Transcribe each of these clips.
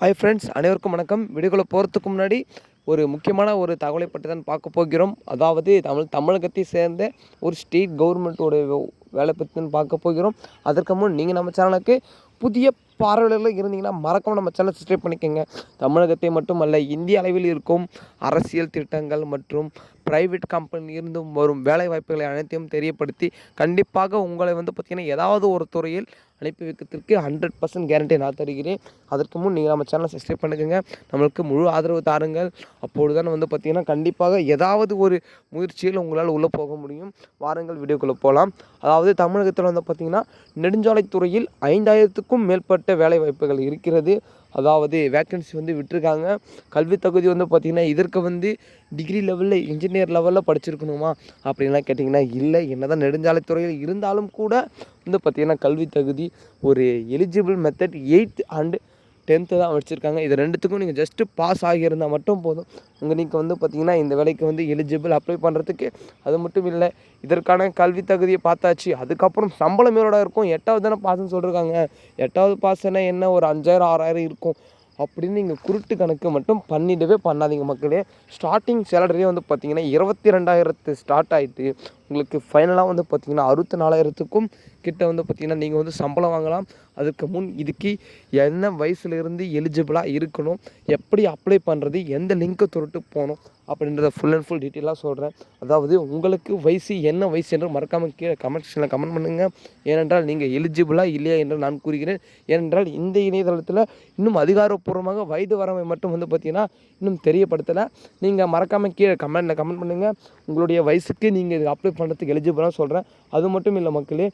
Hi friends, அனைவருக்கும் வணக்கம். வீடியோக்குள்ள போகிறதுக்கு முன்னாடி ஒரு முக்கியமான ஒரு தகவலை பற்றி தான் பார்க்க போகிறோம். அதாவது தமிழகத்தை சேர்ந்த ஒரு ஸ்டேட் கவர்மெண்ட்டோட வேலை பற்றி தான் பார்க்க போகிறோம். அதற்கு முன் நீங்கள் நம்ம சேனலுக்கு புதிய பார்வையாளர்கள் இருந்தீங்கன்னா மறக்காம நம்ம சேனலை சப்ஸ்கிரைப் பண்ணிக்கோங்க. தமிழகத்தை மட்டுமல்ல, இந்திய அளவில் இருக்கும் அரசியல் திட்டங்கள் மற்றும் ப்ரைவேட் கம்பெனி இருந்தும் வரும் வேலை வாய்ப்புகளை அனைத்தையும் தெரியப்படுத்தி கண்டிப்பாக உங்களை பார்த்திங்கன்னா ஏதாவது ஒரு துறையில் அனுப்பி வைக்கிறதுக்கு 100% கேரண்டி நான் தருகிறேன். அதற்கு முன் நீங்கள் நம்ம சேனலை சப்ஸ்கிரைப் பண்ணிக்கோங்க. நம்மளுக்கு முழு ஆதரவு தாருங்கள். அப்பொழுது தான் பார்த்திங்கன்னா கண்டிப்பாக ஏதாவது ஒரு முயற்சியில் உங்களால் உள்ளே போக முடியும். வாருங்கள் வீடியோக்குள்ளே போகலாம். அதாவது தமிழகத்தில் பார்த்திங்கன்னா நெடுஞ்சாலைத்துறையில் 5000க்கும் மேற்பட்ட வேலை வாய்ப்புகள் இருக்கிறது. அதாவது வேக்கன்சி விட்டுருக்காங்க. கல்வி தகுதி பார்த்திங்கன்னா இதற்கு டிகிரி லெவலில் இன்ஜினியர் லெவலில் படிச்சிருக்கணுமா அப்படின்லாம் கேட்டிங்கன்னா இல்லை. என்ன தான் நெடுஞ்சாலைத்துறையில் இருந்தாலும் கூட பார்த்திங்கன்னா கல்வி தகுதி ஒரு eligible method 8th and 10th தான் வச்சுருக்காங்க. இது ரெண்டுத்துக்கும் நீங்கள் ஜஸ்ட்டு பாஸ் ஆகியிருந்தால் மட்டும் போதும். நீங்கள் பார்த்திங்கன்னா இந்த வேலைக்கு எலிஜிபிள் அப்ளை பண்ணுறதுக்கு. அது மட்டும் இல்லை, இதற்கான கல்வி தகுதியை பார்த்தாச்சு. அதுக்கப்புறம் சம்பளம் எவ்வளோ இருக்கும்? 8வது தானே பாஸ்ன்னு சொல்லியிருக்காங்க. 8வது பாஸ்னா என்ன, ஒரு 5000 6000 இருக்கும் அப்படின்னு நீங்கள் குருட்டு கணக்கு மட்டும் பண்ணிடவே பண்ணாதீங்க மக்களே. ஸ்டார்டிங் சேலரியே பார்த்திங்கன்னா 22,000 ஸ்டார்ட் ஆகிட்டு உங்களுக்கு ஃபைனலாக பார்த்திங்கன்னா 64,000க்கும் கிட்ட பார்த்திங்கன்னா நீங்கள் சம்பளம் வாங்கலாம். அதுக்கு முன் இதுக்கு என்ன வயசுலேருந்து எலிஜிபிளாக இருக்கணும், எப்படி அப்ளை பண்ணுறது, எந்த லிங்க்கை தொட்டு போகணும் அப்படின்றத ஃபுல் அண்ட் ஃபுல் டீட்டெயிலாக சொல்கிறேன். அதாவது உங்களுக்கு வயசு என்ன வயசு என்று மறக்காமல் கீழே கமெண்ட் செக்ஷனில் கமெண்ட் பண்ணுங்கள். ஏனென்றால் நீங்கள் எலிஜிபிளாக இல்லையா என்று நான் கூறுகிறேன். ஏனென்றால் இந்த இணையதளத்தில் இன்னும் அதிகாரப்பூர்வமாக வயது வரம்பை மட்டும் பார்த்திங்கன்னா இன்னும் தெரியப்படுத்தலை. நீங்கள் மறக்காமல் கீழே கமெண்ட் பண்ணுங்கள். உங்களுடைய வயசுக்கு நீங்கள் இது அப்ளை பண்ணுறதுக்கு எலிஜிபிளாக சொல்கிறேன். அது மட்டும் இல்லை மக்களே,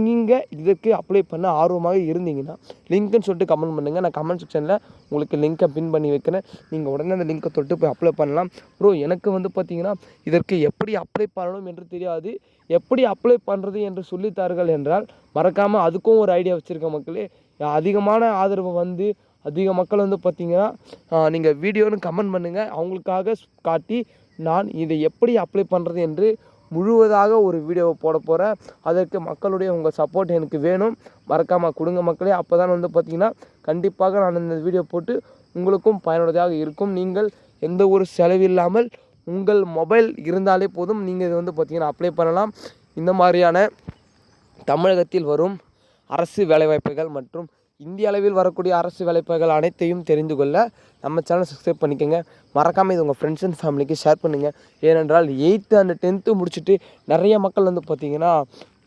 நீங்கள் இதுக்கு அப்ளை பண்ண ஆர்வமாக இருந்தீங்கன்னா லிங்க்குன்னு சொல்லிட்டு கமெண்ட் பண்ணுங்கள். நான் கமெண்ட் செக்ஷனில் உங்களுக்கு லிங்க்கை பின் பண்ணி வைக்கிறேன். நீங்கள் உடனே அந்த லிங்க்கை தொட்டு போய் அப்ளை பண்ணலாம். ப்ரோ, எனக்கு பார்த்திங்கன்னா இதற்கு எப்படி அப்ளை பண்ணணும் என்று தெரியாது, எப்படி அப்ளை பண்ணுறது என்று சொல்லித்தார்கள் என்றால் மறக்காமல் அதுக்கும் ஒரு ஐடியா வச்சுருக்கேன் மக்களே. அதிகமான ஆதரவு அதிக மக்கள் பார்த்திங்கன்னா நீங்கள் வீடியோன்னு கமெண்ட் பண்ணுங்கள். அவங்களுக்காக காட்டி நான் இதை எப்படி அப்ளை பண்ணுறது என்று முழுவதாக ஒரு வீடியோவை போட போகிறேன். அதற்கு மக்களுடைய உங்கள் சப்போர்ட் எனக்கு வேணும். மறக்காமல் கொடுங்க மக்களே. அப்போ தான் பார்த்திங்கன்னா கண்டிப்பாக நான் இந்த வீடியோ போட்டு உங்களுக்கும் பயனுள்ளதாக இருக்கும். நீங்கள் எந்த ஒரு செலவில்லாமல் உங்கள் மொபைல் இருந்தாலே போதும், நீங்கள் இது பார்த்திங்கன்னா அப்ளை பண்ணலாம். இந்த மாதிரியான தமிழகத்தில் வரும் அரசு வேலைவாய்ப்புகள் மற்றும் இந்திய அளவில் வரக்கூடிய அரசு வேலைவாய்ப்புகள் அனைத்தையும் தெரிந்து கொள்ள நம்ம சேனல் சப்ஸ்கிரைப் பண்ணிக்கோங்க. மறக்காமல் இது உங்கள் ஃப்ரெண்ட்ஸ் அண்ட் ஃபேமிலிக்கு ஷேர் பண்ணுங்கள். ஏனென்றால் 8th and 10th முடிச்சுட்டு நிறைய மக்கள் பார்த்திங்கன்னா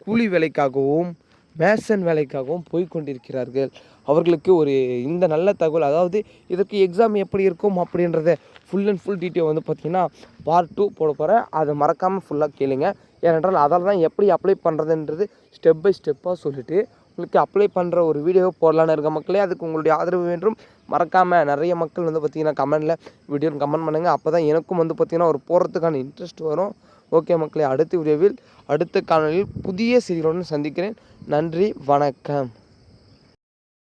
கூலி வேலைக்காகவும் மேசன் வேலைக்காகவும் போய்கொண்டிருக்கிறார்கள். அவர்களுக்கு ஒரு இந்த நல்ல தகவல், அதாவது இதற்கு எக்ஸாம் எப்படி இருக்கும் அப்படின்றத ஃபுல் அண்ட் ஃபுல் டீட்டெயில் பார்த்திங்கன்னா part 2 போட போகிறேன். அதை மறக்காமல் ஃபுல்லாக கேளுங்க. ஏனென்றால் அதில் தான் எப்படி அப்ளை பண்ணுறதுன்றது ஸ்டெப் பை ஸ்டெப்பாக சொல்லிவிட்டு உங்களுக்கு அப்ளை பண்ணுற ஒரு வீடியோ போடலான்னு இருக்க மக்களே. அதுக்கு உங்களுடைய ஆதரவு வேண்டும். மறக்காமல் நிறைய மக்கள் பார்த்திங்கன்னா கமெண்டில் வீடியோன்னு கமெண்ட் பண்ணுங்கள். அப்போ தான் எனக்கும் பார்த்திங்கன்னா ஒரு போடுறதுக்கான இன்ட்ரெஸ்ட் வரும். ஓகே மக்களே, அடுத்த வீடியோவில் அடுத்த காணொலியில் புதிய செய்திகளுடன் சந்திக்கிறேன். நன்றி, வணக்கம்.